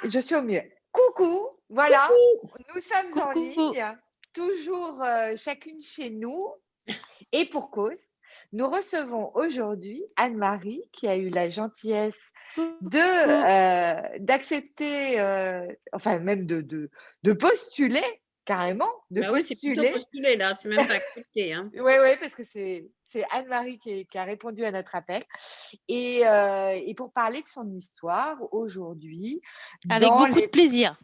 je suis au mieux. Coucou, voilà, Coucou! nous sommes en Coucou! ligne, toujours chacune chez nous, et pour cause. Nous recevons aujourd'hui Anne-Marie qui a eu la gentillesse Coucou! d'accepter, enfin même de postuler, carrément, de Bah, ouais, c'est plutôt postuler. postulé là, c'est même pas accepté, hein. Oui, oui, parce que c'est Anne-Marie qui a répondu à notre appel. Et pour parler de son histoire aujourd'hui, Avec dans beaucoup de les plaisir.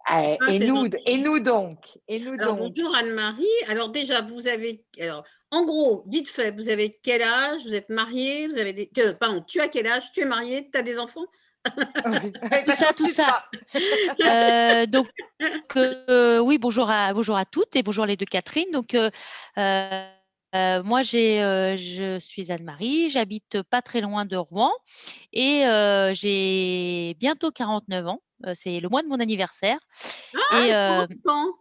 ah, Ah, c'est et gentil. nous donc, et nous Alors donc. bonjour Anne-Marie. Alors déjà, vous avez alors en gros, vite fait, vous avez quel âge? Vous êtes mariée? Vous avez des pardon, tu as quel âge? Tu es mariée? Tu as des enfants? Oui, de toute Tout façon, ça, on se tout ça. tutoie. Donc oui, bonjour à toutes et bonjour les 2 Catherine. Donc moi je suis Anne-Marie, j'habite pas très loin de Rouen et j'ai bientôt 49 ans. C'est le mois de mon anniversaire Ah, et bon. quand?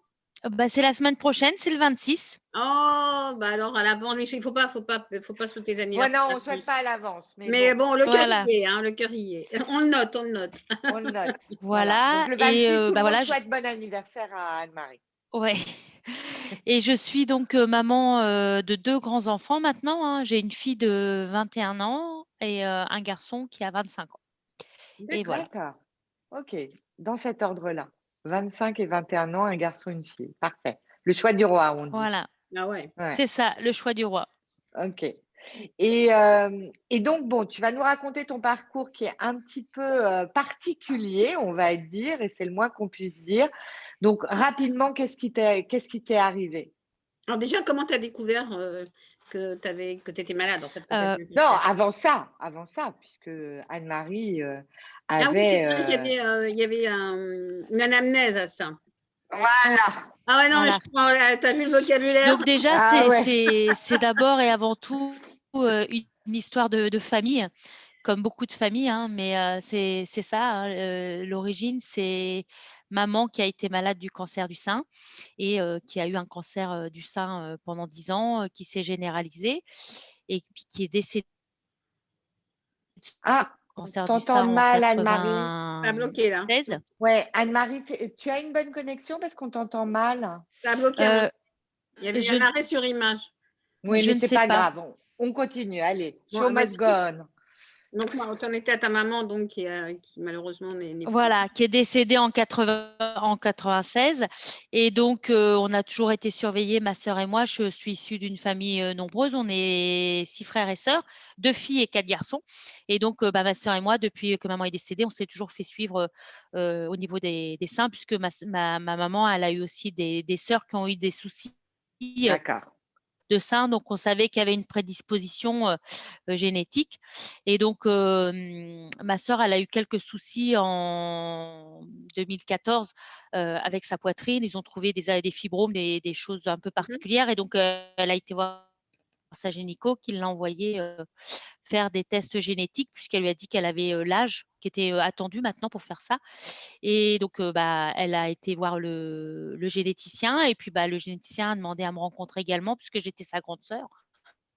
Bah, c'est la semaine prochaine, c'est le 26. Oh, Bah, alors à l'avant, mais il faut pas souhaiter les ouais, non, anniversaires on ne souhaite pas à l'avance, mais mais bon, bon, le cœur voilà, y est, hein, le cœur y est. On le note, on le note. on le note. Voilà. Donc Voilà le et 26, tout le bah, monde voilà, je souhaite bon anniversaire à Anne-Marie. ouais et je suis donc maman, de 2 grands-enfants maintenant, hein. J'ai une fille de 21 ans et un garçon qui a 25 ans et D'accord. voilà. D'accord. OK, dans cet ordre-là. 25 et 21 ans, un garçon, une fille. Parfait. Le choix du roi, on dit. Voilà, Ah ouais. Ouais, C'est ça, le choix du roi. OK. Et donc, bon, tu vas nous raconter ton parcours qui est un petit peu particulier, on va dire, et c'est le moins qu'on puisse dire. Donc, rapidement, qu'est-ce qui t'est arrivé? Alors déjà, comment tu as découvert, que tu étais malade en fait, que tu avais un Non, cancer? avant ça, puisque Anne-Marie Ah oui, c'est avait. vrai il y avait une anamnèse à ça. Voilà. Ah ouais, non, mais je Voilà. comprends, tu as vu le vocabulaire? Donc déjà, Ah ouais. c'est d'abord et avant tout, une histoire de famille, comme beaucoup de familles, hein, mais c'est ça, hein, l'origine, c'est maman qui a été malade du cancer du sein et qui a eu un cancer, du sein, pendant 10 ans, qui s'est généralisé et puis qui est décédée Ah, du on cancer du t'entend sein en mal, Anne-Marie. Ça a bloqué là. 96. Ouais, Anne-Marie, tu as une bonne connexion parce qu'on t'entend mal. Ça a bloqué Euh, il y avait je, un arrêt sur image. oui, Je mais ne c'est sais pas pas. grave. On continue. Allez, Bon, show must go vas-y. on. Donc moi, tu en étais à ta maman donc qui malheureusement n'est plus Voilà, là. qui est décédée en 96 et donc on a toujours été surveillés, ma sœur et moi. Je suis issue d'une famille, nombreuse, on est 6 frères et sœurs, 2 filles et 4 garçons et donc bah, ma sœur et moi, depuis que maman est décédée, on s'est toujours fait suivre, au niveau des seins puisque ma maman, elle a eu aussi des sœurs qui ont eu des soucis, D'accord. de sein, donc on savait qu'il y avait une prédisposition génétique. Et donc, ma sœur, elle a eu quelques soucis en 2014 avec sa poitrine. Ils ont trouvé des fibromes, des choses un peu Mmh. particulières. Et donc, elle a été voir sa gynéco qui l'a envoyée faire des tests génétiques puisqu'elle lui a dit qu'elle avait l'âge qui était attendu maintenant pour faire ça. Et donc, bah, elle a été voir le généticien et puis, bah, le généticien a demandé à me rencontrer également puisque j'étais sa grande sœur.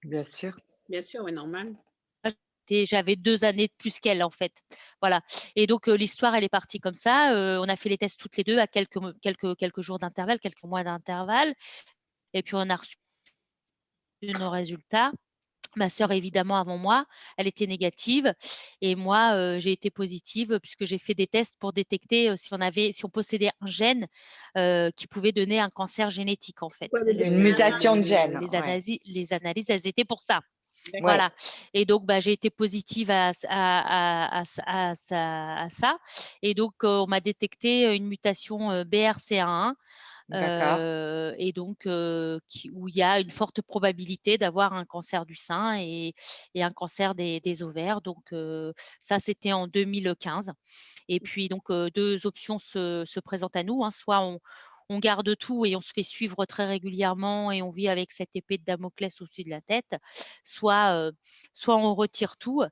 Bien sûr. Bien sûr, ouais, normal. Et j'avais 2 années de plus qu'elle, en fait. Voilà et donc, l'histoire, elle est partie comme ça, on a fait les tests toutes les 2 à quelques jours d'intervalle, quelques mois d'intervalle et puis on a reçu nos résultats. Ma sœur, évidemment, avant moi, elle était négative et moi, j'ai été positive puisque j'ai fait des tests pour détecter, si on possédait un gène, qui pouvait donner un cancer génétique, en fait. Ouais, le Une BCA, mutation de gène, ouais. Les analyses, elles étaient pour ça. d'accord. Voilà. Ouais. Et donc, bah, j'ai été positive à ça et donc, on m'a détecté une mutation, BRCA1 D'accord. et donc où il y a une forte probabilité d'avoir un cancer du sein et un cancer des ovaires. Donc ça, c'était en 2015 et puis donc 2 options se présentent à nous, hein. Soit on garde tout et on se fait suivre très régulièrement et on vit avec cette épée de Damoclès au-dessus de la tête, soit on retire tout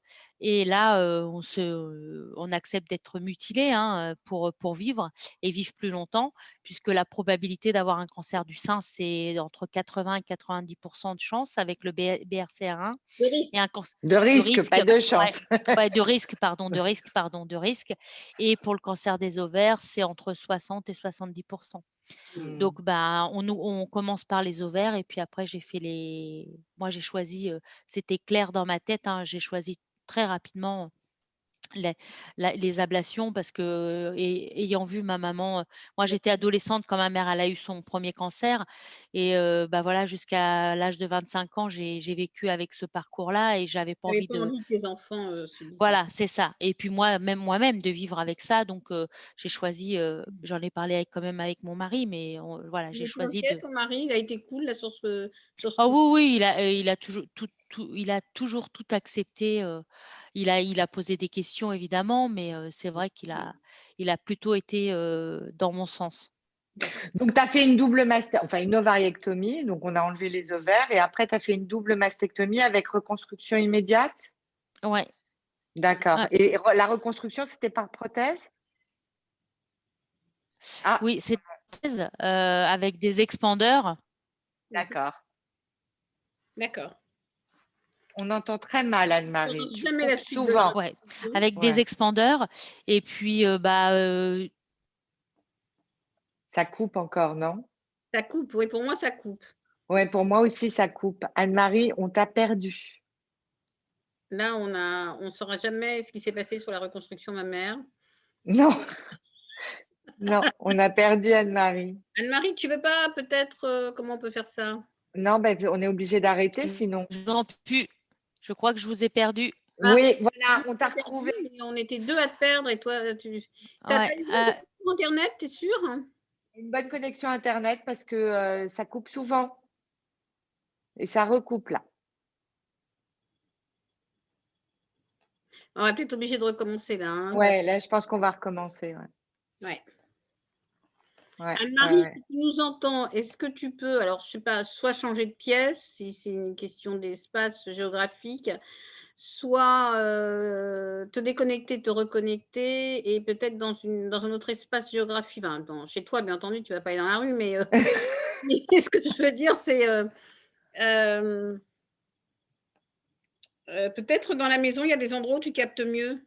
Et là, on accepte d'être mutilé, hein, pour vivre et vivre plus longtemps, puisque la probabilité d'avoir un cancer du sein, c'est entre 80 et 90 de chance avec le BRCA1 De risque. et un cancer De de risque, risque, pas de ouais, chance. ouais, de risque. Et pour le cancer des ovaires, c'est entre 60 et 70 Donc, ben, on commence par les ovaires et puis après, moi, j'ai choisi, c'était clair dans ma tête, hein, j'ai choisi très rapidement les les ablations parce que, ayant vu ma maman, moi, j'étais adolescente quand ma mère, elle a eu son premier cancer et bah, voilà, jusqu'à l'âge de 25 ans, j'ai vécu avec ce parcours-là et j'avais pas Tu avais envie pas de. envie que tes enfants, subissent ça. Voilà, c'est ça. Et puis moi-même de vivre avec ça, donc j'ai choisi, j'en ai parlé quand même avec mon mari, mais voilà, Il j'ai était choisi OK de. ton mari? Il a été cool là sur ce Ah coup? oui, oui, il a toujours tout accepté, il a posé des questions évidemment, mais c'est vrai il a plutôt été, dans mon sens. D'accord. Donc, tu as fait une double enfin une ovariectomie, donc on a enlevé les ovaires, et après, tu as fait une double mastectomie avec reconstruction immédiate? Ouais, D'accord. ouais, Et la reconstruction, c'était par prothèse? Ah, oui, c'est une thèse, avec des expandeurs. Mmh. d'accord. D'accord. On entend très mal, On Anne-Marie. n'entend Tu jamais la coupes suite de la souvent. Ouais, reconstruction. avec des Ouais. expandeurs et puis, bah, Ça coupe encore, non? Ça coupe, oui, pour moi ça coupe. Ouais, pour moi aussi, ça coupe. Anne-Marie, on t'a perdu. Là, on saura jamais ce qui s'est passé sur la reconstruction mammaire. Non, non, on a perdu Anne-Marie. Anne-Marie, tu veux pas peut-être, comment on peut faire ça? Non, ben, on est obligé d'arrêter sinon. je vous entends plus. Je crois que je vous ai perdu. Ah, Oui, voilà, on on t'a t'a perdu, retrouvé. mais on était 2 à te perdre et toi, tu as Ouais, une bonne connexion internet, tu es sûre? Une bonne connexion Internet parce que ça coupe souvent et ça recoupe là. On va peut-être obligé de recommencer là, hein, Ouais, là, je pense qu'on va recommencer. Ouais, ouais. ouais, ouais, Anne-Marie, ouais. si tu nous entends, est-ce que tu peux, alors je sais pas, soit changer de pièce, si c'est une question d'espace géographique, soit, te déconnecter, te reconnecter et peut-être dans un autre espace géographique, enfin chez toi bien entendu, tu vas pas aller dans la rue, mais, mais ce que je veux dire c'est, hem, peut-être dans la maison, il y a des endroits où tu captes mieux?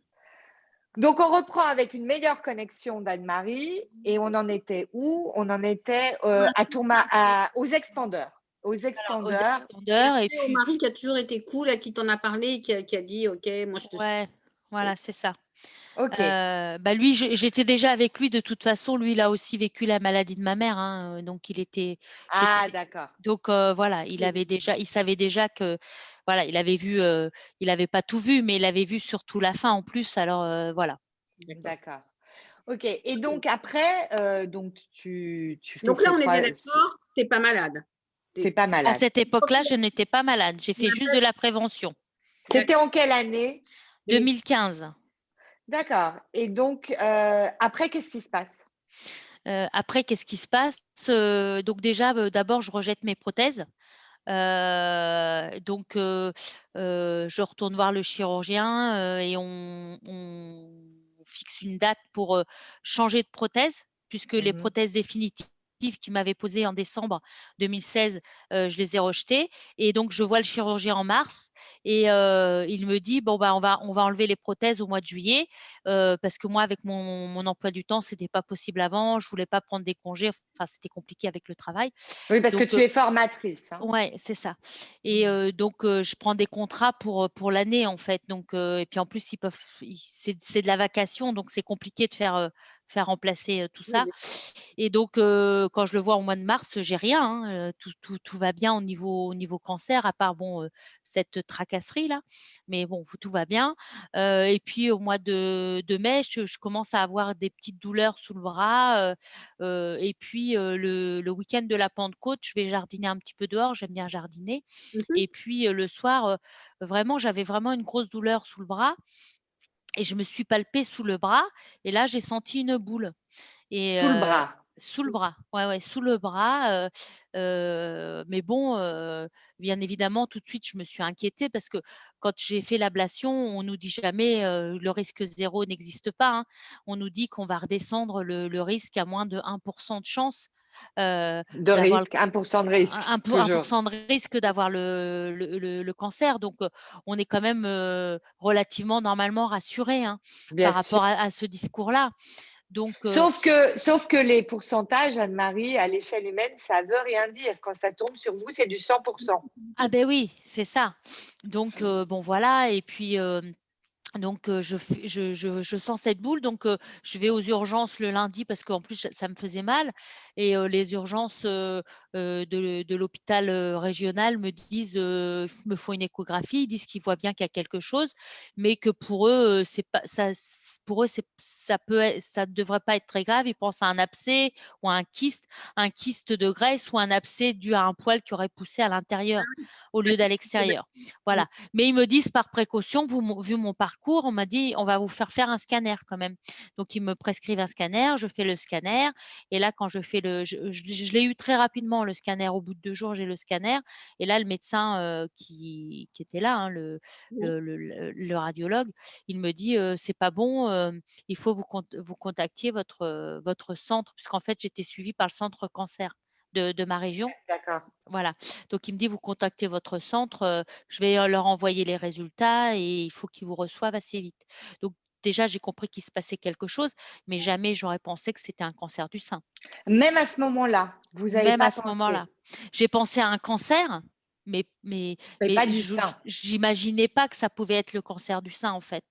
Donc, on reprend avec une meilleure connexion d'Anne-Marie et on en était où? On en était aux expandeurs. Aux alors aux expandeurs. Et expandeurs et après au puis mari qui a toujours été cool, à qui tu en as parlé et qui a dit: «OK, moi je te suis». ouais, voilà, c'est ça. OK. Bah, lui, j'étais déjà avec lui de toute façon. Lui, il a aussi vécu la maladie de ma mère, hein, donc j'étais Ah, d'accord. donc voilà, il savait déjà que voilà, il avait pas tout vu, mais il avait vu surtout la fin en plus, alors voilà. D'accord. D'accord. OK. Et donc après, donc tu fais Donc là, ces on est bien 3. d'accord, tu es pas malade? Tu Tu es pas À malade. cette époque-là, je n'étais pas malade, j'ai fait juste de la prévention. C'était en quelle année? 2015. D'accord. Et donc, après, qu'est-ce qui se passe? Après, qu'est-ce qui se passe? Donc déjà, d'abord, je rejette mes prothèses. Donc je retourne voir le chirurgien, et on fixe une date pour, changer de prothèse, puisque les Mmh. prothèses définitives qu'il m'avait posées en décembre 2016, je les ai rejetées et donc je vois le chirurgien en mars et il me dit: «Bon, bah, on va enlever les prothèses au mois de juillet», parce que moi avec mon emploi du temps, c'était pas possible avant, je voulais pas prendre des congés, enfin c'était compliqué avec le travail. Oui, parce que Donc tu es formatrice, hein? ouais, c'est ça et Mmh. donc je prends des contrats pour l'année, en fait, donc et puis, en plus, c'est de la vacation, donc c'est compliqué de faire remplacer, tout Oui, ça et donc quand je le vois au mois de mars, j'ai rien, hein, tout va bien au niveau cancer, à part, bon, cette tracasserie-là, mais bon, tout va bien, et puis au mois de mai, je commence à avoir des petites douleurs sous le bras, et puis, le week-end de la Pentecôte, je vais jardiner un petit peu dehors, j'aime bien jardiner mmh. et puis, le soir, vraiment, j'avais vraiment une grosse douleur sous le bras et je me suis palpée sous le bras et là, j'ai senti une boule et Sous le bras. Sous le bras, ouais, sous le bras. Mais bon, bien évidemment, tout de suite, je me suis inquiétée parce que quand j'ai fait l'ablation, on nous dit jamais le risque zéro n'existe pas, hein. On nous dit qu'on va redescendre le risque à moins de 1% de chance De d'avoir risque, 1% de risque, toujours. 1% de risque d'avoir le cancer. Donc, on est quand même relativement normalement rassuré, hein, Bien par sûr. rapport à ce discours-là. Donc, Sauf que les pourcentages, Anne-Marie, à l'échelle humaine, ça veut rien dire. Quand ça tombe sur vous, c'est du 100%. ah ben oui, c'est ça. Donc, bon, voilà. Et puis, donc, je sens cette boule. Donc, je vais aux urgences le lundi parce qu'en plus, ça me faisait mal. Et les urgences de l'hôpital régional me disent, me font une échographie. Ils disent qu'ils voient bien qu'il y a quelque chose, mais que pour eux, c'est pas ça. Pour eux, ça ne devrait pas être très grave. Ils pensent à un abcès ou à un kyste de graisse ou un abcès dû à un poil qui aurait poussé à l'intérieur au lieu d'à l'extérieur. Voilà. Mais ils me disent par précaution, vu mon parcours, on m'a dit on va vous faire un scanner quand même. Donc ils me prescrivent un scanner, je fais le scanner. Et là, quand je fais je l'ai eu très rapidement le scanner. Au bout de 2 jours, j'ai le scanner. Et là, le médecin qui était là, hein, le radiologue, il me dit c'est pas bon, il faut vous contactiez votre centre, puisqu'en fait j'étais suivie par le centre cancer de ma région. D'accord. Voilà. Donc, il me dit, vous contactez votre centre, je vais leur envoyer les résultats et il faut qu'ils vous reçoivent assez vite. Donc, déjà, j'ai compris qu'il se passait quelque chose, mais jamais j'aurais pensé que c'était un cancer du sein. Même à ce moment-là, vous n'avez Même à pas ce pensé. moment-là. J'ai pensé à un cancer, mais Pas du sein. j'imaginais pas que ça pouvait être le cancer du sein, en fait.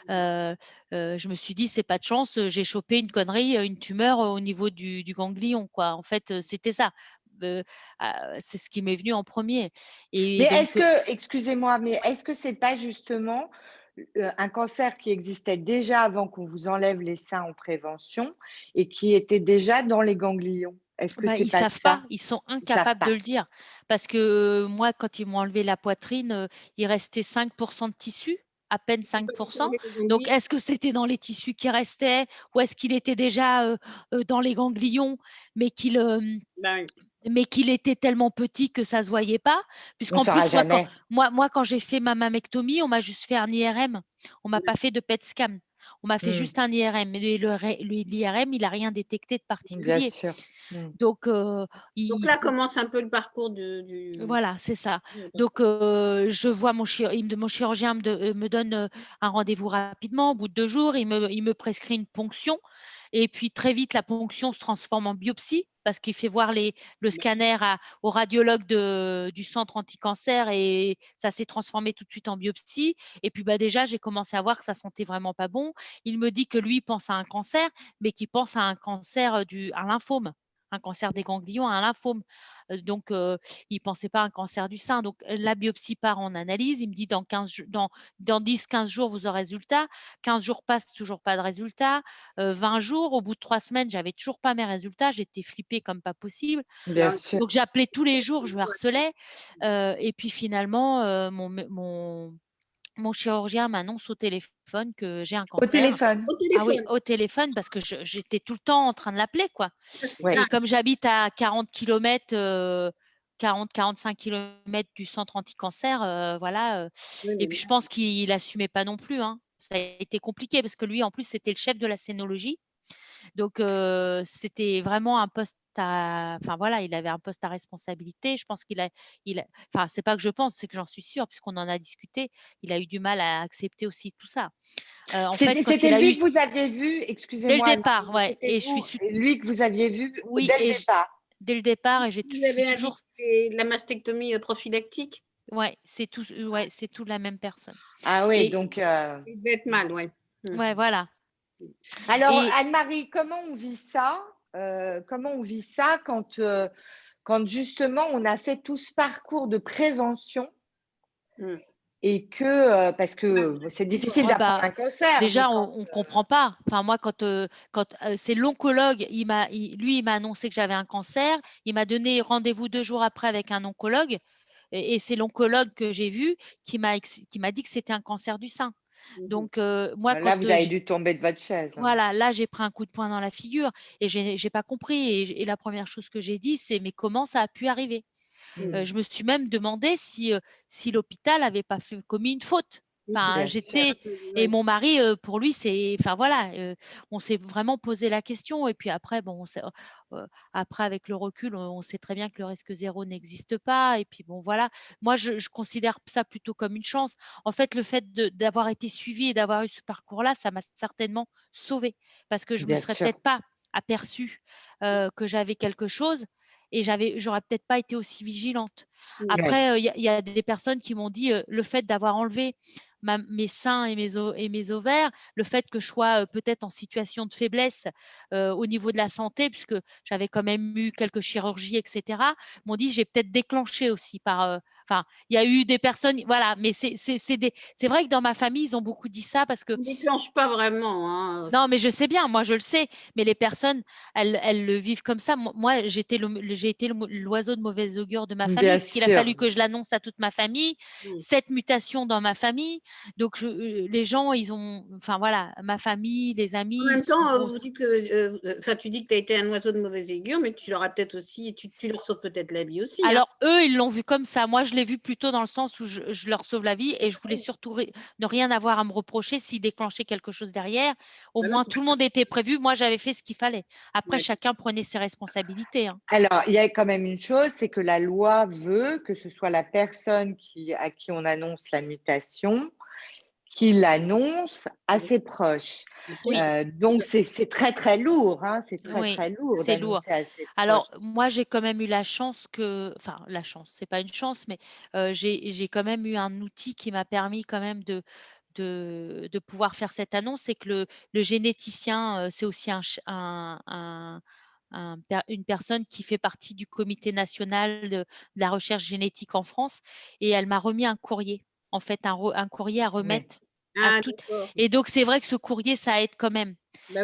Je me suis dit, c'est pas de chance, j'ai chopé une connerie, une tumeur au niveau du ganglion, quoi. En fait, c'était ça. C'est ce qui m'est venu en premier. Mais Et est-ce donc, que, excusez-moi, mais est-ce que c'est pas justement un cancer qui existait déjà avant qu'on vous enlève les seins en prévention et qui était déjà dans les ganglions? Est-ce que c'est ils pas savent pas, ça? ils sont Ils savent incapables de pas. le dire. Parce que moi, quand ils m'ont enlevé la poitrine, il restait 5% de tissu, à peine 5%. Donc, est-ce que c'était dans les tissus qui restaient ou est-ce qu'il était déjà dans les ganglions, mais qu'il était tellement petit que ça se voyait pas, On puisqu'en saura plus jamais. moi quand j'ai fait ma mammectomie, on m'a juste fait un IRM, on m'a pas fait de PET scan, on m'a fait juste un IRM, mais l'IRM il a rien détecté de Bien particulier. sûr. Donc Donc là commence un peu le parcours du… voilà, c'est ça. Donc je vois mon chirurgien me donne un rendez-vous rapidement. Au bout de 2 jours, il me prescrit une ponction. Et puis très vite, la ponction se transforme en biopsie parce qu'il fait voir le scanner au radiologue du centre anti-cancer et ça s'est transformé tout de suite en biopsie. Et puis déjà, j'ai commencé à voir que ça sentait vraiment pas bon. Il me dit que lui pense à un cancer, mais qu'il pense à un cancer un lymphome, un cancer des ganglions, un lymphome. Donc, il ne pensait pas à un cancer du sein. Donc, la biopsie part en analyse. Il me dit dans 10-15 jours, vous aurez résultat. 15 jours passent, toujours pas de résultat. 20 jours, au bout de 3 semaines, j'avais toujours pas mes résultats. J'étais flippée comme pas possible. Bien sûr. Donc, j'appelais tous les jours, je le harcelais. Et puis finalement, mon chirurgien m'annonce au téléphone que j'ai un Au cancer. téléphone. Ah oui, au téléphone, parce que j'étais tout le temps en train de l'appeler, quoi. Ouais. Et comme j'habite à 40 km, 40-45 km du centre anti-cancer, voilà. Et puis je pense qu'il assumait pas non plus, hein. Ça a été compliqué parce que lui, en plus, c'était le chef de la scénologie. Donc, c'était vraiment un poste enfin voilà, il avait un poste à responsabilité. Je pense enfin, c'est pas que je pense, c'est que j'en suis sûre, puisqu'on en a discuté. Il a eu du mal à accepter aussi tout ça. En fait, quand il C'était a lui eu que vous aviez vu, dès le excusez-moi, départ, ouais. c'était Et je suis lui que vous aviez vu oui, dès le départ. dès le départ, et je Vous suis avez toujours, indiqué la mastectomie prophylactique? ouais, c'est tout la même personne. Ah oui, Et donc. Il devait être mal, ouais. ouais, voilà. Alors, Et Anne-Marie, comment on vit ça? Comment on vit ça quand justement on a fait tout ce parcours de prévention et que, parce que c'est difficile d'apprendre un cancer. déjà, on ne comprend pas. Enfin, moi, quand c'est l'oncologue, lui, il m'a annoncé que j'avais un cancer. Il m'a donné rendez-vous 2 jours après avec un oncologue. et c'est l'oncologue que j'ai vu qui m'a dit que c'était un cancer du sein. Donc, moi, Là, quand vous avez dû tomber de votre chaise. voilà, là, j'ai pris un coup de poing dans la figure et j'ai pas compris. Et la première chose que j'ai dit, c'est: «Mais comment ça a pu arriver?» Je me suis même demandé si l'hôpital avait pas commis une faute. Oui, c'est Enfin, sûr. et mon mari, pour lui, enfin voilà, on s'est vraiment posé la question. Et puis après, bon, après avec le recul, on sait très bien que le risque zéro n'existe pas. Et puis bon, voilà. Moi, je considère ça plutôt comme une chance. En fait, le fait d'avoir été suivie et d'avoir eu ce parcours-là, ça m'a certainement sauvée, parce que je me Bien serais sûr. peut-être pas aperçue que j'avais quelque chose, et j'aurais peut-être pas été aussi vigilante. Après, il y a des personnes qui m'ont dit, le fait d'avoir enlevé mes seins et mes ovaires, le fait que je sois peut-être en situation de faiblesse au niveau de la santé, puisque j'avais quand même eu quelques chirurgies, etc., m'ont dit: «J'ai peut-être déclenché aussi par…» Enfin, il y a eu des personnes, voilà, mais c'est vrai que dans ma famille, ils ont beaucoup dit ça, parce que… On ne déclenche pas vraiment. Hein. Non, mais je sais bien, moi je le sais, mais les personnes, elles le vivent comme ça. Moi, j'ai été l'oiseau de mauvais augure de ma famille, Bien puisqu'il a sûr. fallu que je l'annonce à toute ma famille, cette mutation dans ma famille. Donc, les gens, enfin voilà, ma famille, les amis. En même temps, vous dites que, tu dis que tu as été un oiseau de mauvais augure, mais tu leur as peut-être aussi, tu leur sauves peut-être la vie aussi. Alors, eux, ils l'ont vu comme ça. Moi, je l'ai vu plutôt dans le sens où je leur sauve la vie, et je voulais surtout ne rien avoir à me reprocher s'ils déclenchaient quelque chose derrière. Au moins, tout le monde était prévu. Moi, j'avais fait ce qu'il fallait. Après, chacun prenait ses responsabilités. Hein. Alors, il y a quand même une chose, c'est que la loi veut que ce soit la personne à qui on annonce la mutation qui l'annonce à ses proches. Oui. Donc, c'est très, très lourd. Hein, c'est très, Oui, très lourd c'est lourd. d'annoncer à ses proches. Alors, moi, j'ai quand même eu la chance enfin, la chance, c'est pas une chance, mais j'ai quand même eu un outil qui m'a permis quand même de pouvoir faire cette annonce. C'est que le généticien, c'est aussi une personne qui fait partie du comité national de la recherche génétique en France, et elle m'a remis un courrier, en fait, un courrier à remettre à toutes. Et donc, c'est vrai que ce courrier, ça aide quand même,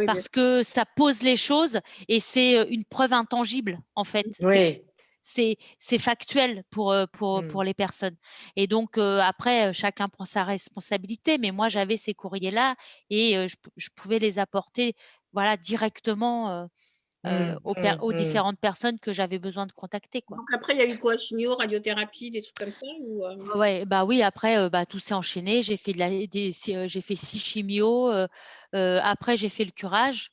parce que ça pose les choses, et c'est une preuve intangible, en fait. Oui. C'est factuel pour les personnes. Et donc, après, chacun prend sa responsabilité, mais moi, j'avais ces courriers-là, et je pouvais les apporter, voilà, directement aux différentes personnes que j'avais besoin de contacter, quoi. Donc après, il y a eu quoi? Chimio, radiothérapie, des trucs comme ça ou, Ouais, bah oui, après, tout s'est enchaîné. J'ai fait j'ai fait 6 chimios, après j'ai fait le curage.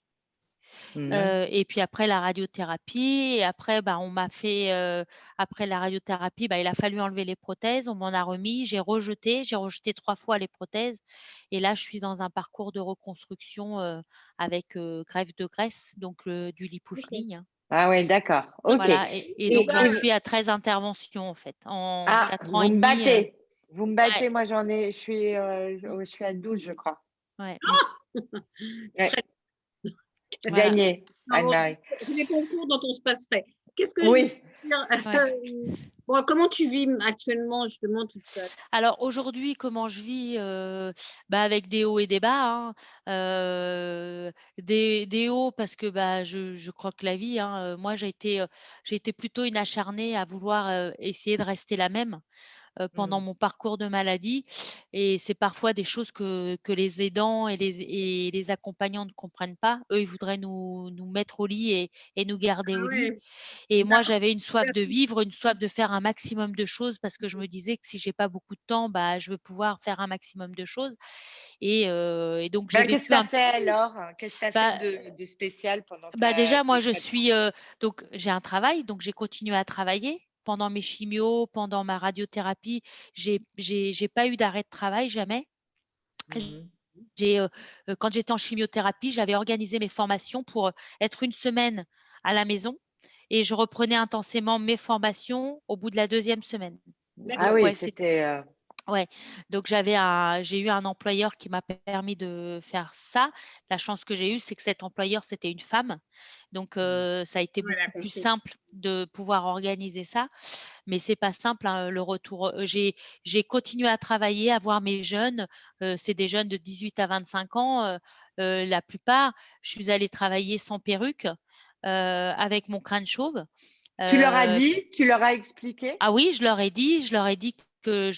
Et puis après la radiothérapie, et après, bah, on m'a fait, après la radiothérapie, bah, il a fallu enlever les prothèses, on m'en a remis, j'ai rejeté 3 fois les prothèses, et là je suis dans un parcours de reconstruction, avec, greffe de graisse, donc du lipofilling, hein. Ah oui, d'accord. OK. Voilà, et donc j'en suis à 13 interventions, en fait, en 4 ans vous et me demi. battez. Vous me battez. Ouais, Moi, je suis à 12, je crois. ouais. Ouais. Voilà. Gagné, Anne-Marie. C'est des concours dont on se passerait. Qu'est-ce que je Oui. veux dire? Ouais. Bon, comment tu vis actuellement, justement, toute seule? Alors aujourd'hui, comment je vis? Bah, avec des hauts et des bas, hein. Des hauts, parce que, bah, je crois que la vie, hein, moi j'ai été plutôt une acharnée à vouloir, essayer de rester la même pendant mon parcours de maladie, et c'est parfois des choses que les aidants et les accompagnants ne comprennent pas. Eux, ils voudraient nous mettre au lit et nous garder au lit, et moi, j'avais une soif de vivre, une soif de faire un maximum de choses, parce que je me disais que si j'ai pas beaucoup de temps, bah, je veux pouvoir faire un maximum de choses, et donc j'ai Qu'est-ce que vécu tu as un… fait alors? Qu'est-ce que tu as Bah, fait de spécial pendant déjà, moi, tes je traitements? suis, donc j'ai un travail, donc j'ai continué à travailler pendant mes chimios, pendant ma radiothérapie. J'ai pas eu d'arrêt de travail, jamais. J'ai, quand j'étais en chimiothérapie, j'avais organisé mes formations pour être une semaine à la maison, et je reprenais intensément mes formations au bout de la 2e semaine. Ah Donc oui, ouais, c'était… ouais, donc j'ai eu un employeur qui m'a permis de faire ça. La chance que j'ai eue, c'est que cet employeur, c'était une femme. Donc ça a été beaucoup plus simple de pouvoir organiser ça. Mais c'est pas simple, hein, le retour. J'ai continué à travailler, à voir mes jeunes. C'est des jeunes de 18 à 25 ans, la plupart. Je suis allée travailler sans perruque, avec mon crâne chauve. Tu leur as dit, tu leur as expliqué? Ah oui, je leur ai dit que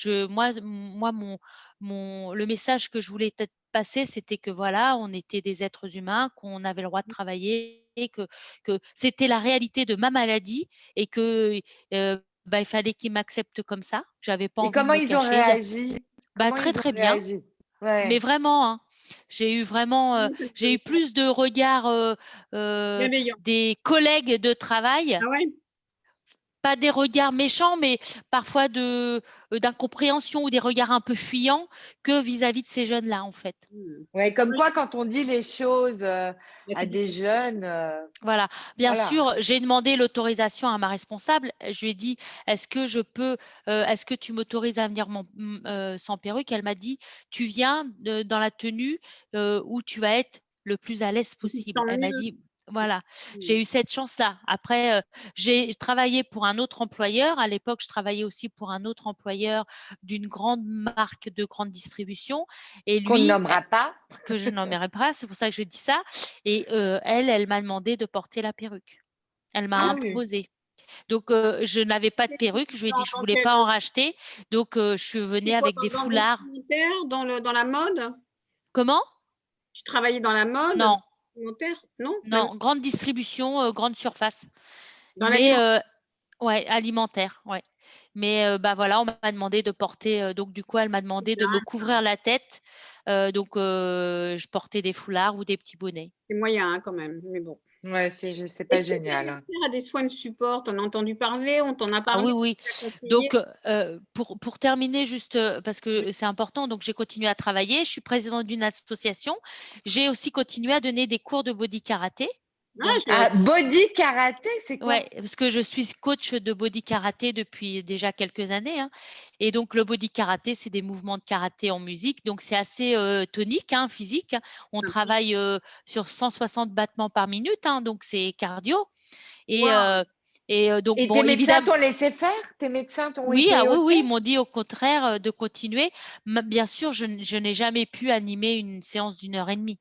le message que je voulais passer, c'était que voilà, on était des êtres humains, qu'on avait le droit de travailler, que c'était la réalité de ma maladie et que il fallait qu'ils m'acceptent comme ça. J'avais pas Et envie de comment me ils ont cacher. réagi? Comment Très ils ont très bien. réagi? Mais Ouais. vraiment, hein, j'ai eu plus de regards Bienveillant. des collègues de travail, Ah ouais? pas des regards méchants, mais parfois d'incompréhension ou des regards un peu fuyants que vis-à-vis de ces jeunes-là, en fait. Ouais, comme quoi, quand on dit les choses Bah, à c'est des jeunes, Voilà. Bien voilà. sûr, j'ai demandé l'autorisation à ma responsable. Je lui ai dit, est-ce que tu m'autorises à venir sans perruque? Elle m'a dit, tu viens dans la tenue où tu vas être le plus à l'aise possible. Tant Elle m'a mieux. dit, voilà, j'ai eu cette chance-là. Après, j'ai travaillé pour un autre employeur. À l'époque, je travaillais aussi pour un autre employeur d'une grande marque de grande distribution. Et Qu'on ne lui, nommera pas. que je nommerai pas, c'est pour ça que je dis ça. Et elle m'a demandé de porter la perruque. Elle m'a Ah oui. imposé. Donc, je n'avais pas de perruque. Je lui ai dit que je ne voulais pas en racheter. Donc, je venais avec des foulards. Dans la mode? Comment? Tu travaillais dans la mode? Non, Alimentaire? Non? non, grande distribution, grande surface. Dans Mais l'alimentaire? ouais, alimentaire, ouais. Mais voilà, on m'a demandé de porter. Donc, du coup, elle m'a demandé de me couvrir la tête. Donc, je portais des foulards ou des petits bonnets. C'est moyen hein, quand même, mais bon. Ouais, c'est pas génial. Est-ce que tu as des soins de support? Tu en as entendu parler? On t'en a Ah parlé? oui. Donc, pour terminer, juste parce que c'est important, donc j'ai continué à travailler. Je suis présidente d'une association. J'ai aussi continué à donner des cours de body karaté. Donc, body karaté, c'est quoi? ouais, parce que je suis coach de body karaté depuis déjà quelques années. Hein. Et donc, le body karaté, c'est des mouvements de karaté en musique. Donc, c'est assez tonique, hein, physique. On travaille sur 160 battements par minute. Hein, donc, c'est cardio. Et, donc, Et bon, tes médecins évidemment. t'ont laissé faire? Tes médecins t'ont Oui, été oui, ils m'ont dit au contraire de continuer. Bien sûr, je n'ai jamais pu animer une séance d'1 h 30.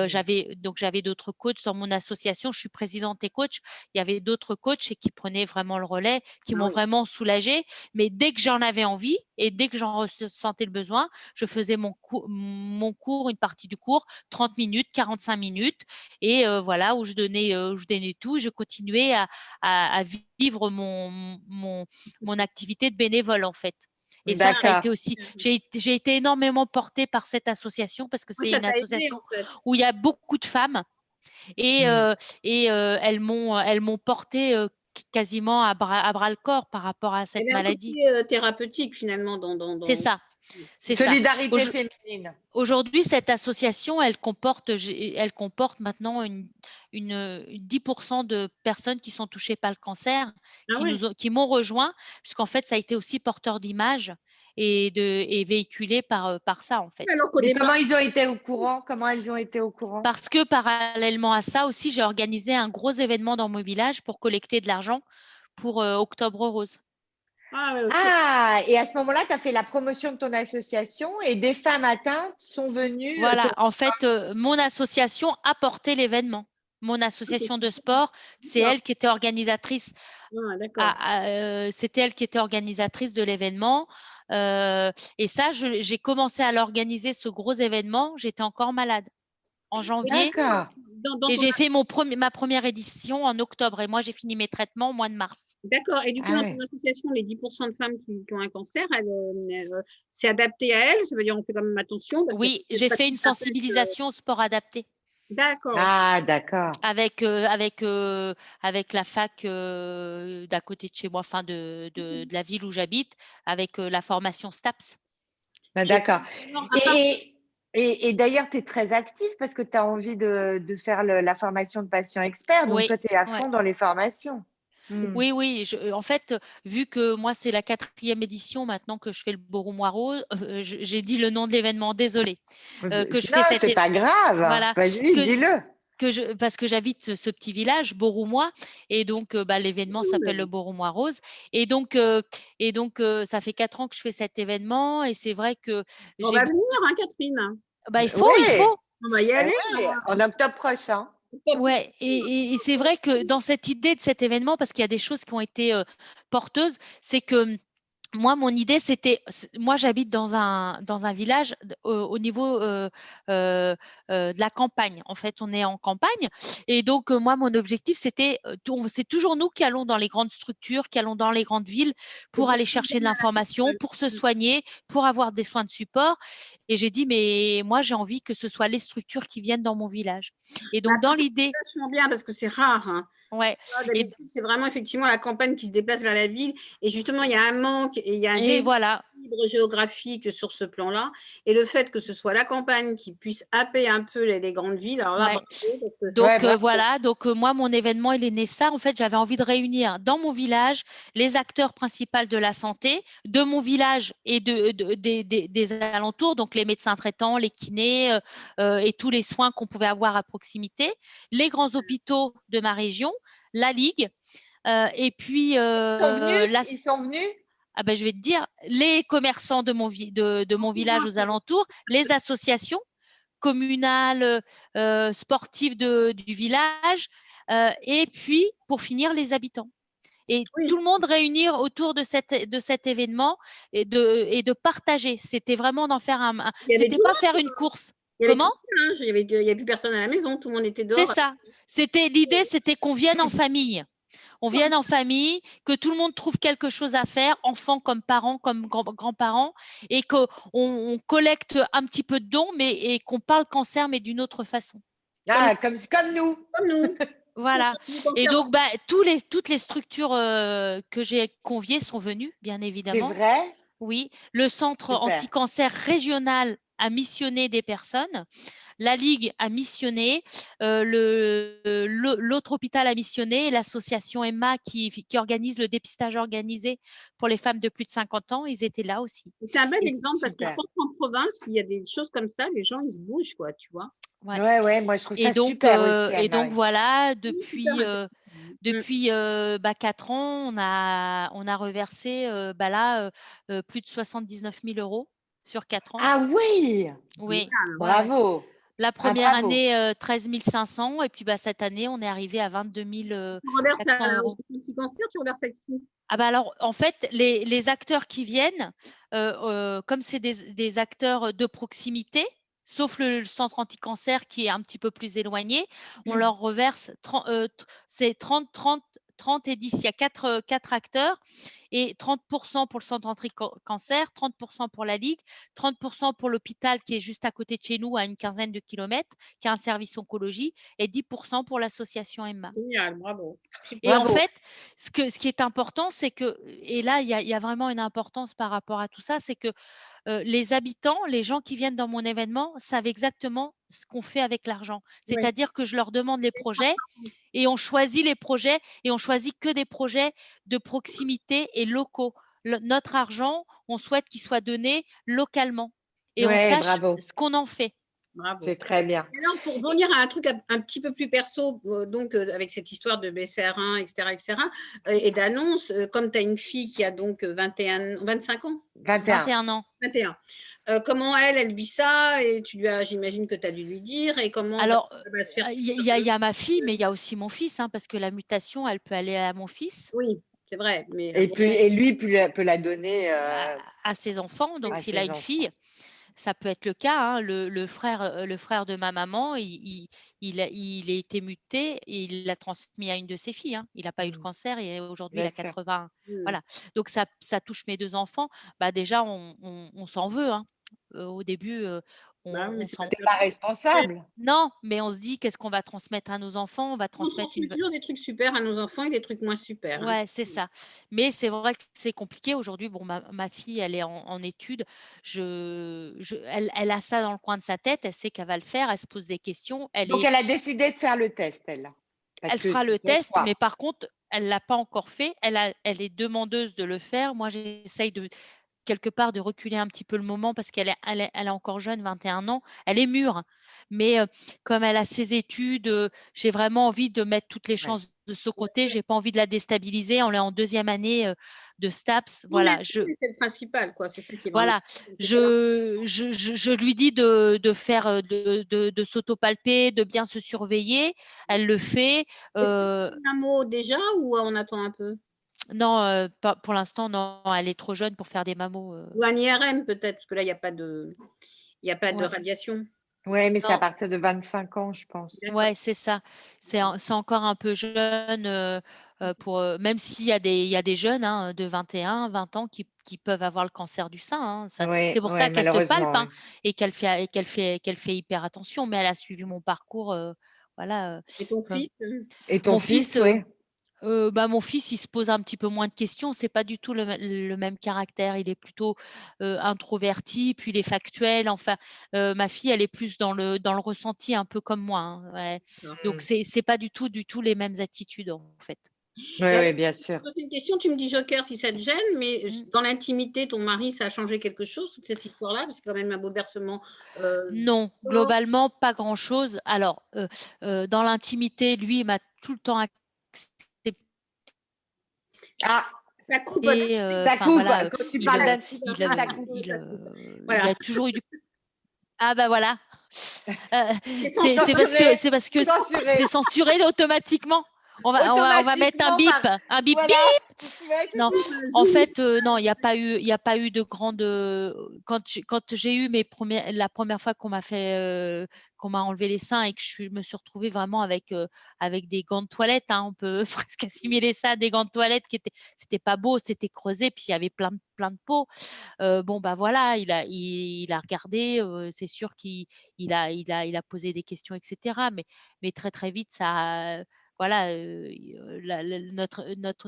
J'avais d'autres coachs dans mon association. Je suis présidente et coach. Il y avait d'autres coachs qui prenaient vraiment le relais, qui m'ont vraiment soulagée. Mais dès que j'en avais envie et dès que j'en ressentais le besoin, je faisais mon cours, une partie du cours, 30 minutes, 45 minutes. Et voilà, où je donnais tout. Je continuais à vivre mon activité de bénévole, en fait. Et ça a été aussi, j'ai été énormément portée par cette association parce que c'est une association où il y a beaucoup de femmes et elles m'ont portée quasiment à bras le corps par rapport à cette maladie. Il y a un côté thérapeutique finalement dans... C'est ça. Solidarité féminine. Aujourd'hui, cette association, elle comporte maintenant 10% de personnes qui sont touchées par le cancer, qui m'ont rejoint, puisqu'en fait, ça a été aussi porteur d'image et véhiculé par ça, en fait. Mais comment ils ont été au courant? Comment elles ont été au courant? Parce que parallèlement à ça aussi, j'ai organisé un gros événement dans mon village pour collecter de l'argent pour Octobre Rose. Et à ce moment-là, tu as fait la promotion de ton association et des femmes atteintes sont venues. Voilà, en fait, mon association a porté l'événement. Mon association de sport, c'est elle qui était organisatrice. C'était elle qui était organisatrice de l'événement. Et ça, j'ai commencé à l'organiser, ce gros événement. J'étais encore malade en janvier. Et j'ai fait ma première édition en octobre. Et moi, j'ai fini mes traitements au mois de mars. D'accord. Et du coup, dans ton association, les 10% de femmes qui ont un cancer, c'est adapté à elles? Ça veut dire on fait quand même attention? Oui, j'ai fait une sensibilisation au sport adapté. D'accord. Ah, d'accord. Avec la fac d'à côté de chez moi, enfin de la ville où j'habite, avec la formation STAPS. D'accord. Et d'ailleurs, tu es très active parce que tu as envie de faire la formation de patient expert. Donc, toi, tu es à fond dans les formations. Oui. En fait, vu que moi, c'est la 4e édition maintenant que je fais le Beauroumois Rose, j'ai dit le nom de l'événement, désolée. Non, c'est pas grave. Voilà. Vas-y, dis-le. Parce que j'habite ce petit village, Beauroumois, et donc l'événement s'appelle le Beauroumois Rose. Et donc, ça fait 4 ans que je fais cet événement, et c'est vrai que on va venir, hein, Catherine? Il faut. On va y aller. En octobre prochain. Ouais, et c'est vrai que dans cette idée de cet événement, parce qu'il y a des choses qui ont été porteuses, c'est que moi, mon idée, moi, j'habite dans un village au niveau de la campagne. En fait, on est en campagne. Et donc, moi, mon objectif, c'est toujours nous qui allons dans les grandes structures, qui allons dans les grandes villes pour aller chercher de l'information, pour se soigner, pour avoir des soins de support. Et j'ai dit, mais moi, j'ai envie que ce soit les structures qui viennent dans mon village. Et donc, dans l'idée… C'est vachement bien parce que c'est rare. Hein. Ouais. D'habitude, c'est vraiment effectivement la campagne qui se déplace vers la ville. Et justement, il y a un manque et il y a un déséquilibre géographique sur ce plan-là. Et le fait que ce soit la campagne qui puisse happer un peu les grandes villes, alors là, donc voilà, donc moi, mon événement, il est né ça. En fait, j'avais envie de réunir dans mon village les acteurs principaux de la santé, de mon village et des alentours, donc les médecins traitants, les kinés et tous les soins qu'on pouvait avoir à proximité, les grands hôpitaux de ma région, la Ligue, et puis… Ils sont venus Ah ben, je vais te dire, les commerçants de mon village aux alentours, les associations communales, sportives du village, et puis, pour finir, les habitants. Et tout le monde réunir autour de cet événement et de partager. C'était vraiment d'en faire c'était pas faire une course. Comment ? Il n'y avait plus personne à la maison, tout le monde était dehors. C'est ça. L'idée, c'était qu'on vienne en famille. On vienne en famille, que tout le monde trouve quelque chose à faire, enfants comme parents, comme grands-parents, et qu'on collecte un petit peu de dons, et qu'on parle cancer, mais d'une autre façon. Comme nous. Comme nous. Voilà. Et donc, toutes les structures que j'ai conviées sont venues, bien évidemment. C'est vrai ? Oui. Le centre anti-cancer régional a missionné des personnes. La Ligue a missionné, l'autre hôpital a missionné, l'association Emma qui organise le dépistage organisé pour les femmes de plus de 50 ans, ils étaient là aussi. C'est un bel exemple parce que je pense qu'en province, il y a des choses comme ça, les gens, ils se bougent, quoi, tu vois. Ouais, moi je trouve ça super aussi. Et donc voilà, depuis 4 ans, on a reversé plus de 79 000 € sur 4 ans. Ah oui. Oui. Bravo. La première année, 13 500, et puis cette année, on est arrivé à 22 400 €. Anti-cancer, tu reverses à qui ? Alors, en fait, les acteurs qui viennent, comme c'est des acteurs de proximité, sauf le centre anti-cancer qui est un petit peu plus éloigné, on leur reverse 30 et 10. Il y a quatre acteurs, et 30% pour le centre anti-cancer, 30% pour la Ligue, 30% pour l'hôpital qui est juste à côté de chez nous, à une quinzaine de kilomètres, qui a un service oncologie, et 10% pour l'association Emma. Génial, bravo. Et en fait, ce qui est important, c'est que, et là, il y a vraiment une importance par rapport à tout ça, c'est que les habitants, les gens qui viennent dans mon événement, savent exactement ce qu'on fait avec l'argent. C'est-à-dire que je leur demande les projets, et on choisit les projets, et on choisit que des projets de proximité et locaux. Notre argent, on souhaite qu'il soit donné localement, et on sache ce qu'on en fait. Bravo. C'est très bien. Alors, pour revenir à un truc un petit peu plus perso, donc avec cette histoire de BCR1, etc., et d'annonce, comme tu as une fille qui a donc 25 ans 21 ans. 21. Comment elle vit ça, et j'imagine que tu as dû lui dire, et comment… Alors, il y a ma fille, mais il y a aussi mon fils, parce que la mutation, elle peut aller à mon fils. Oui, c'est vrai. Mais, et lui peut la donner à ses enfants. Donc, s'il a une fille, ça peut être le cas. Le frère de ma maman, il a été muté, et il l'a transmis à une de ses filles. Il n'a pas eu le cancer, et aujourd'hui, il a 80. Voilà. Donc, ça touche mes 2 enfants. Déjà, on s'en veut. Au début, on s'en… T'es pas responsable. Non, mais on se dit, qu'est-ce qu'on va transmettre à nos enfants ? On va transmettre toujours des trucs super à nos enfants et des trucs moins super. Ouais, c'est ça. Mais c'est vrai que c'est compliqué aujourd'hui. Bon, ma fille, elle est en études. Elle a ça dans le coin de sa tête. Elle sait qu'elle va le faire. Elle se pose des questions. Donc, elle a décidé de faire le test, elle. Elle fera le test, mais par contre, elle ne l'a pas encore fait. Elle est demandeuse de le faire. Moi, j'essaye quelque part de reculer un petit peu le moment, parce qu'elle est encore jeune, 21 ans. Elle est mûre. Mais comme elle a ses études, j'ai vraiment envie de mettre toutes les chances de ce côté, j'ai pas envie de la déstabiliser. On est en 2e année de STAPS. Oui, Voilà, mais c'est le principal, quoi. C'est ça qui est vraiment. voilà, je lui dis de faire, de s'autopalper, de bien se surveiller. Elle le fait. Est-ce que tu as un mot déjà ou on attend un peu? Non, pas pour l'instant, non. Elle est trop jeune pour faire des mammos. Ou un IRM peut-être, parce que là, il n'y a pas de Ouais. radiation. Oui, mais c'est à Non. partir de 25 ans, je pense. D'accord. Ouais, c'est ça. C'est encore un peu jeune pour même s'il y a des jeunes hein, de 21, 20 ans qui peuvent avoir le cancer du sein. Hein. C'est Oui, pour oui, ça qu'elle se palpe malheureusement. hein, Oui. et qu'elle fait hyper attention. Mais elle a suivi mon parcours, voilà. Et ton Comme fils? Et ton mon fils, fils, oui. mon fils, il se pose un petit peu moins de questions. C'est pas du tout le même caractère. Il est plutôt introverti, puis il est factuel. Enfin, ma fille, elle est plus dans le ressenti, un peu comme moi. Hein, ouais. Donc c'est pas du tout les mêmes attitudes en fait. Oui, oui, bien sûr. Je pose une question, tu me dis joker si ça te gêne, mais dans l'intimité, ton mari, ça a changé quelque chose, toute cette histoire-là, parce que c'est quand même un bouleversement. Non, globalement, pas grand-chose. Alors, dans l'intimité, lui, il m'a tout le temps accepté. Ah, Ça coupe. ça Enfin coupe. voilà, Quand tu parles d'intimité, ça coupe. il a toujours eu du. Ah bah voilà. C'est C'est parce que censuré. c'est censuré automatiquement. On va mettre un bip, Voilà. bip. Non, en fait, non, il n'y a pas eu de grande. Quand j'ai eu la première fois qu'on m'a enlevé les seins et que je me suis retrouvée vraiment avec des gants de toilette, hein, on peut presque assimiler ça à des gants de toilette c'était pas beau, c'était creusé, puis il y avait plein de peau. Bon bah voilà, il a regardé, c'est sûr qu'il a posé des questions, etc. Mais très très vite ça. Voilà,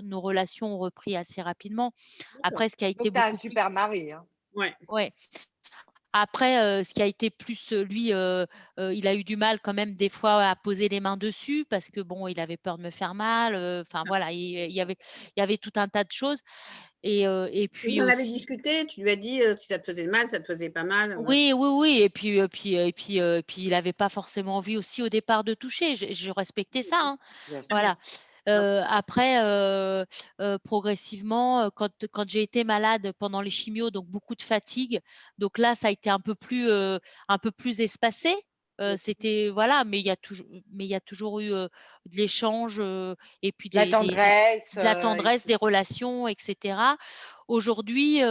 nos relations ont repris assez rapidement. Après, ce qui a été Donc, tu as un beaucoup plus. super mari. Hein. Ouais. Après, ce qui a été plus, lui, il a eu du mal quand même des fois à poser les mains dessus parce que bon, il avait peur de me faire mal. Enfin voilà, il y avait tout un tas de choses. Et puis Vous en avez aussi. discuté, tu lui as dit si ça te faisait mal, ça te faisait pas mal. Oui. Et puis il n'avait pas forcément envie aussi au départ de toucher. Je respectais ça. Hein. Voilà. Après, progressivement, quand j'ai été malade pendant les chimios, donc beaucoup de fatigue, donc là, ça a été un peu plus espacé. C'était voilà, mais il y a toujours eu de l'échange et puis La tendresse. de la tendresse, des relations, etc. Aujourd'hui,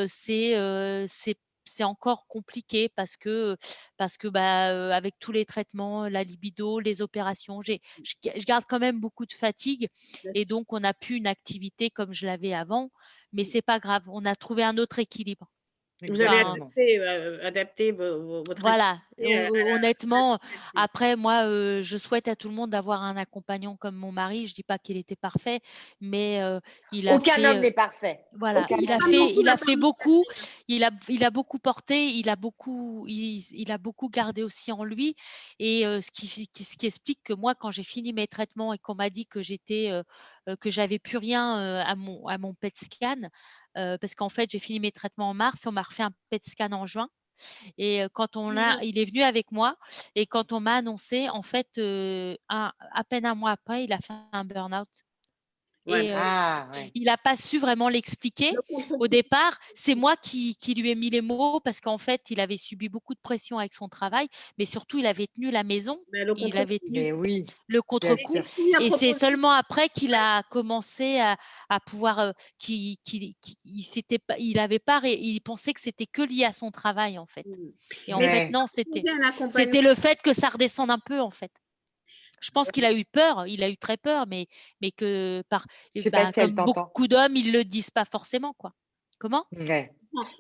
c'est encore compliqué parce que avec tous les traitements, la libido, les opérations, je garde quand même beaucoup de fatigue et donc on n'a plus une activité comme je l'avais avant, mais c'est pas grave, on a trouvé un autre équilibre. Vous avez adapté votre Voilà, honnêtement, situation. après moi, je souhaite à tout le monde d'avoir un accompagnant comme mon mari. Je dis pas qu'il était parfait, mais il a Aucun fait. homme n'est parfait. Voilà, Aucun il a fait beaucoup. Il a beaucoup porté. Il a beaucoup gardé aussi en lui. Et ce qui explique que moi, quand j'ai fini mes traitements et qu'on m'a dit que j'avais plus rien à mon PET scan, parce qu'en fait j'ai fini mes traitements en mars et on m'a refait un PET scan en juin. Et il est venu avec moi et quand on m'a annoncé, en fait, à peine un mois après, il a fait un burn-out. Et il n'a pas su vraiment l'expliquer. Au départ, c'est moi qui lui ai mis les mots parce qu'en fait, il avait subi beaucoup de pression avec son travail, mais surtout, il avait tenu la maison. Il avait tenu le contre-coup. Et c'est seulement après qu'il a commencé à pouvoir. Il pensait que c'était que lié à son travail, en fait. Et en fait, non, c'était le fait que ça redescende un peu, en fait. Je pense qu'il a eu peur, il a eu très peur, mais que comme beaucoup d'hommes, ils le disent pas forcément, quoi. Comment? Mais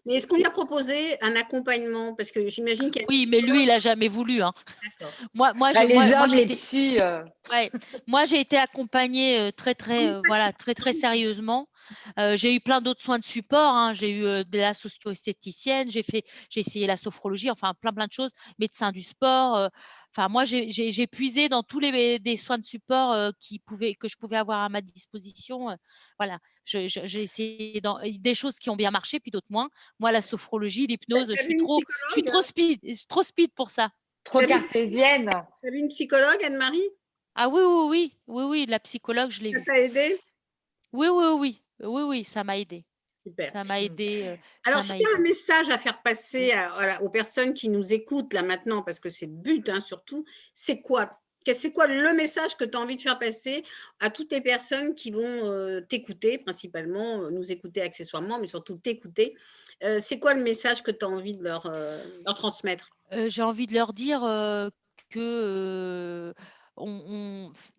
est-ce qu'on lui a proposé un accompagnement? Parce que j'imagine qu'il y a. Oui, mais lui, il a jamais voulu. Hein. Moi, les psys. Ouais. Moi, j'ai été accompagnée très sérieusement. J'ai eu plein d'autres soins de support. Hein. J'ai eu de la socio-esthéticienne, j'ai essayé la sophrologie, enfin plein de choses, médecin du sport. Enfin, moi, j'ai puisé dans tous des soins de support que je pouvais avoir à ma disposition. Voilà, j'ai essayé des choses qui ont bien marché, puis d'autres moins. Moi, la sophrologie, l'hypnose, je suis trop speed pour ça. Trop cartésienne. Tu as vu une psychologue, Anne-Marie? Ah oui, la psychologue, je l'ai Ça vue. t'a aidé? Oui, ça m'a aidé. Super. Ça m'a aidé. Alors, Ça si m'a tu as un aidé. message à faire passer voilà, aux personnes qui nous écoutent là maintenant, parce que c'est le but surtout, c'est quoi? C'est quoi le message que tu as envie de faire passer à toutes les personnes qui vont t'écouter, principalement, nous écouter accessoirement, mais surtout t'écouter? C'est quoi le message que tu as envie de leur transmettre? J'ai envie de leur dire que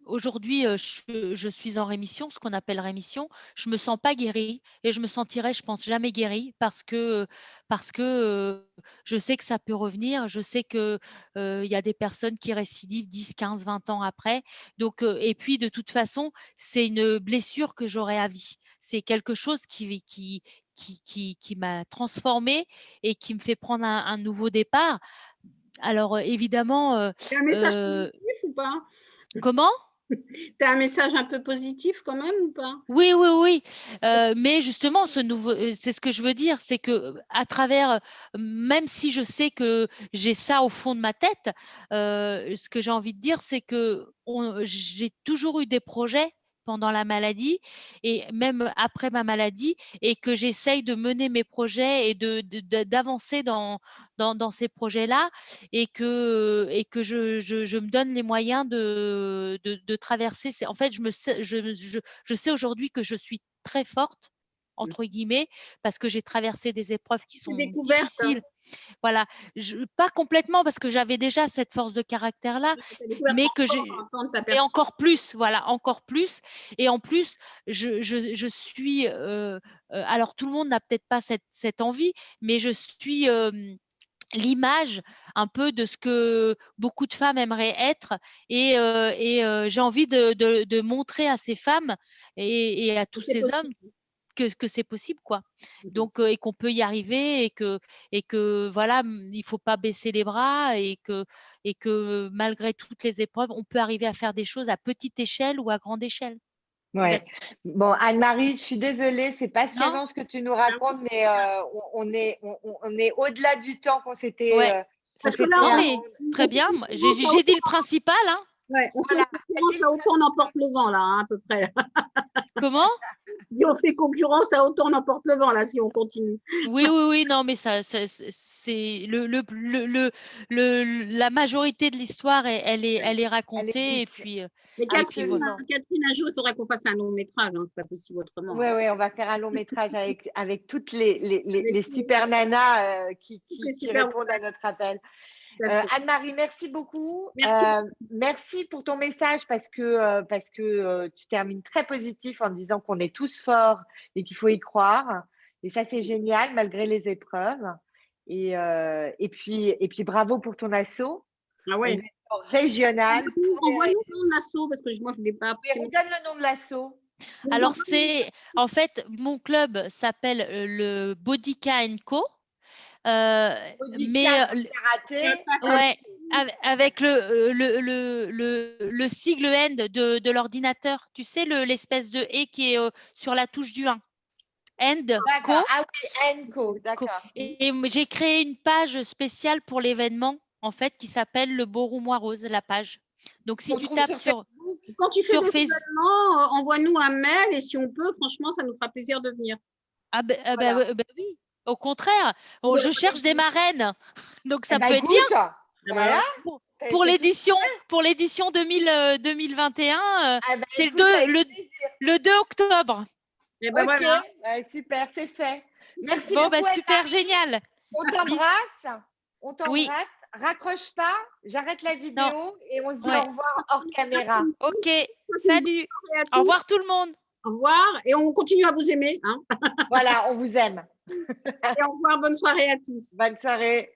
aujourd'hui, je suis en rémission, ce qu'on appelle rémission. Je me sens pas guérie et je me sentirai, je pense, jamais guérie parce que je sais que ça peut revenir. Je sais que il y a des personnes qui récidivent 10, 15, 20 ans après. Donc, et puis de toute façon, c'est une blessure que j'aurai à vie. C'est quelque chose qui m'a transformée et qui me fait prendre un nouveau départ. Alors, évidemment, Tu as un message positif ou pas? comment? Tu as un message un peu positif quand même ou pas? Oui, mais justement, ce nouveau, c'est ce que je veux dire, c'est que à travers, même si je sais que j'ai ça au fond de ma tête, ce que j'ai envie de dire, c'est que j'ai toujours eu des projets pendant la maladie et même après ma maladie et que j'essaye de mener mes projets et d'avancer dans ces projets-là et que je me donne les moyens de traverser. En fait, je sais aujourd'hui que je suis très forte, entre guillemets, parce que j'ai traversé des épreuves qui C'est sont découverte. difficiles. Voilà, pas complètement parce que j'avais déjà cette force de caractère-là, mais que mais encore plus, voilà, encore plus. Et en plus, je suis, alors tout le monde n'a peut-être pas cette envie, mais je suis l'image un peu de ce que beaucoup de femmes aimeraient être et j'ai envie de montrer à ces femmes et à tous ces hommes que c'est possible, quoi. Donc et qu'on peut y arriver et que voilà, il faut pas baisser les bras et que malgré toutes les épreuves, on peut arriver à faire des choses à petite échelle ou à grande échelle. Ouais. Bon, Anne-Marie, je suis désolée, c'est Non? passionnant ce que tu nous racontes, mais on est au-delà du temps qu'on s'était Ouais. Parce que là, Non, mais très bien. J'ai dit le principal, hein. Ouais, on fait Voilà. concurrence à autant n'emporte le vent, là, à peu près. Comment? On fait concurrence à autant n'emporte le vent, là, si on continue. Oui, non, mais ça, c'est la majorité de l'histoire, elle est racontée et puis Mais Catherine, absolument. Catherine, un jour, il faudra qu'on fasse un long métrage, c'est pas possible autrement. Oui, on va faire un long métrage avec toutes les super nanas qui répondent à notre appel. Anne-Marie, merci beaucoup. Merci pour ton message parce que tu termines très positif en disant qu'on est tous forts et qu'il faut y croire. Et ça, c'est génial malgré les épreuves. Et puis bravo pour ton assaut. Ah ouais. Régional. Envoie-nous le nom de l'assaut parce que moi, je ne l'ai pas. Oui, redonne le nom de l'assaut. Alors, en fait, mon club s'appelle le Bodica & Co. Mais ouais, avec le sigle END de l'ordinateur. Tu sais, l'espèce de « et » qui est sur la touche du 1. END Co. Ah oui, END-Co, d'accord. Et j'ai créé une page spéciale pour l'événement, en fait, qui s'appelle le Beau Roumois Rose, la page. Donc, si tu tapes quand tu fais des événements, envoie-nous un mail et si on peut, franchement, ça nous fera plaisir de venir. Ah ben oui, au contraire, je cherche des marraines, donc ça peut être bien. Voilà. Pour l'édition 2021, c'est le 2 octobre. Et ben voilà. Super, c'est fait. Merci bon, beaucoup. Super, génial. On t'embrasse. Oui. Raccroche pas, j'arrête la vidéo et on se dit au revoir hors caméra. Ok, salut. Au revoir tout le monde. Au revoir et on continue à vous aimer. Voilà, on vous aime. Et au revoir, bonne soirée à tous. Bonne soirée.